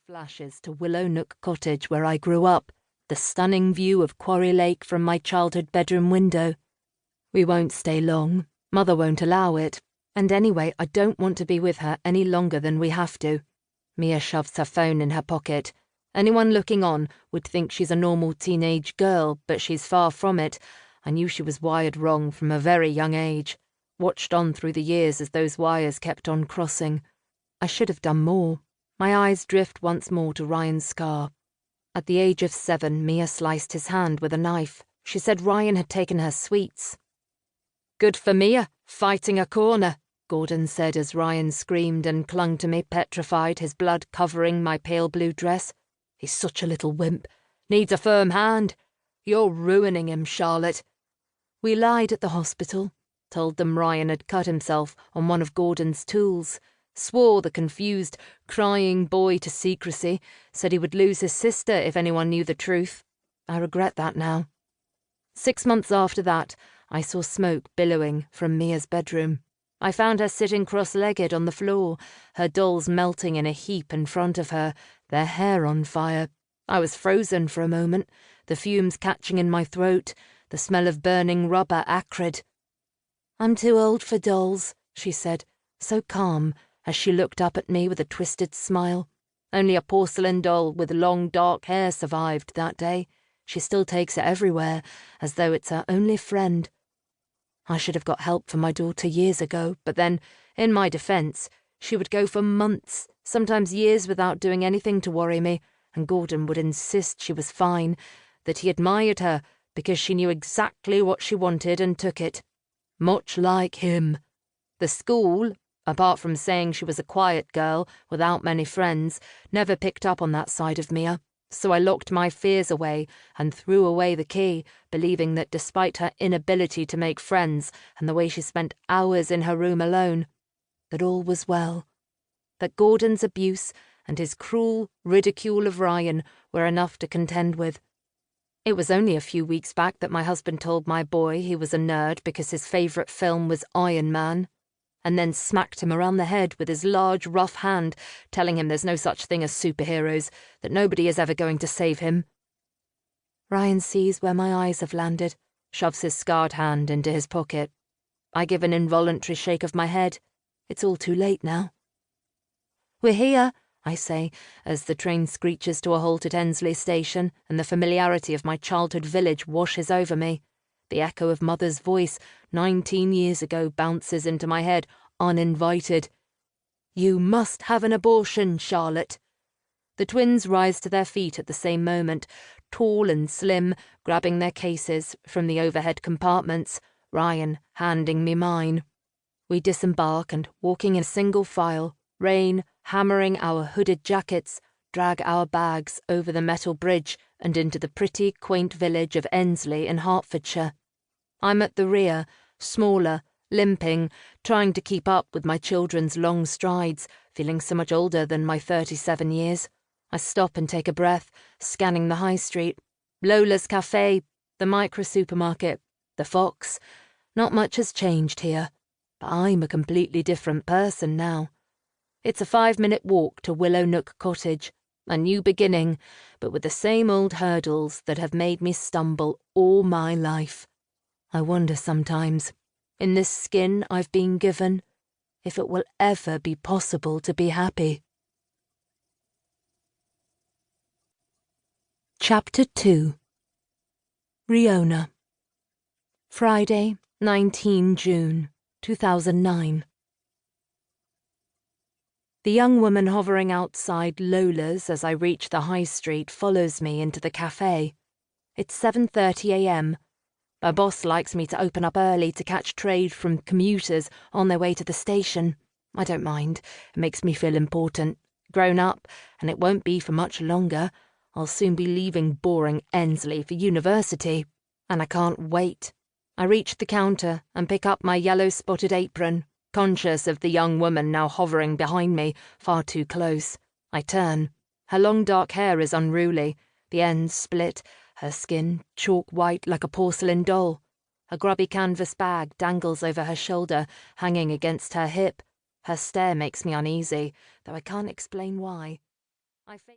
flashes to Willow Nook Cottage where I grew up, the stunning view of Quarry Lake from my childhood bedroom window. We won't stay long. Mother won't allow it. And anyway, I don't want to be with her any longer than we have to. Mia shoves her phone in her pocket. Anyone looking on would think she's a normal teenage girl, but she's far from it. I knew she was wired wrong from a very young age. Watched on through the years as those wires kept on crossing. I should have done more. My eyes drift once more to Ryan's scar. At the age of 7, Mia sliced his hand with a knife. She said Ryan had taken her sweets. "Good for Mia, fighting a corner," Gordon said as Ryan screamed and clung to me, petrified, his blood covering my pale blue dress. "He's such a little wimp. Needs a firm hand. You're ruining him, Charlotte." We lied at the hospital, told them Ryan had cut himself on one of Gordon's tools, swore the confused, crying boy to secrecy, said he would lose his sister if anyone knew the truth. I regret that now. 6 months after that, I saw smoke billowing from Mia's bedroom. I found her sitting cross-legged on the floor, her dolls melting in a heap in front of her, their hair on fire. I was frozen for a moment, the fumes catching in my throat, the smell of burning rubber acrid. "I'm too old for dolls," she said, so calm as she looked up at me with a twisted smile. Only a porcelain doll with long dark hair survived that day. She still takes it everywhere, as though it's her only friend. I should have got help for my daughter years ago, but then, in my defence, she would go for months, sometimes years without doing anything to worry me, and Gordon would insist she was fine, that he admired her because she knew exactly what she wanted and took it. Much like him. The school, apart from saying she was a quiet girl without many friends, never picked up on that side of Mia. So I locked my fears away and threw away the key, believing that despite her inability to make friends and the way she spent hours in her room alone, that all was well. That Gordon's abuse and his cruel ridicule of Ryan were enough to contend with. It was only a few weeks back that my husband told my boy he was a nerd because his favourite film was Iron Man, and then smacked him around the head with his large, rough hand, telling him there's no such thing as superheroes, that nobody is ever going to save him. Ryan sees where my eyes have landed, shoves his scarred hand into his pocket. I give an involuntary shake of my head. It's all too late now. "We're here," I say, as the train screeches to a halt at Ensley Station and the familiarity of my childhood village washes over me. The echo of Mother's voice 19 years ago bounces into my head, uninvited. "You must have an abortion, Charlotte." The twins rise to their feet at the same moment, tall and slim, grabbing their cases from the overhead compartments, Ryan handing me mine. We disembark and, walking in single file, rain hammering our hooded jackets, drag our bags over the metal bridge and into the pretty, quaint village of Ensley in Hertfordshire. I'm at the rear, smaller, limping, trying to keep up with my children's long strides, feeling so much older than my 37 years. I stop and take a breath, scanning the high street. Lola's Cafe, the micro-supermarket, the Fox. Not much has changed here, but I'm a completely different person now. It's a 5-minute walk to Willow Nook Cottage, a new beginning, but with the same old hurdles that have made me stumble all my life. I wonder sometimes, in this skin I've been given, if it will ever be possible to be happy. Chapter 2. Riona. Friday, 19 June, 2009. The young woman hovering outside Lola's as I reach the high street follows me into the cafe. It's 7:30 a.m. My boss likes me to open up early to catch trade from commuters on their way to the station. I don't mind. It makes me feel important. Grown up, and it won't be for much longer. I'll soon be leaving boring Ensley for university, and I can't wait. I reach the counter and pick up my yellow-spotted apron, conscious of the young woman now hovering behind me, far too close. I turn. Her long dark hair is unruly, the ends split, her skin chalk white like a porcelain doll. A grubby canvas bag dangles over her shoulder, hanging against her hip. Her stare makes me uneasy, though I can't explain why. I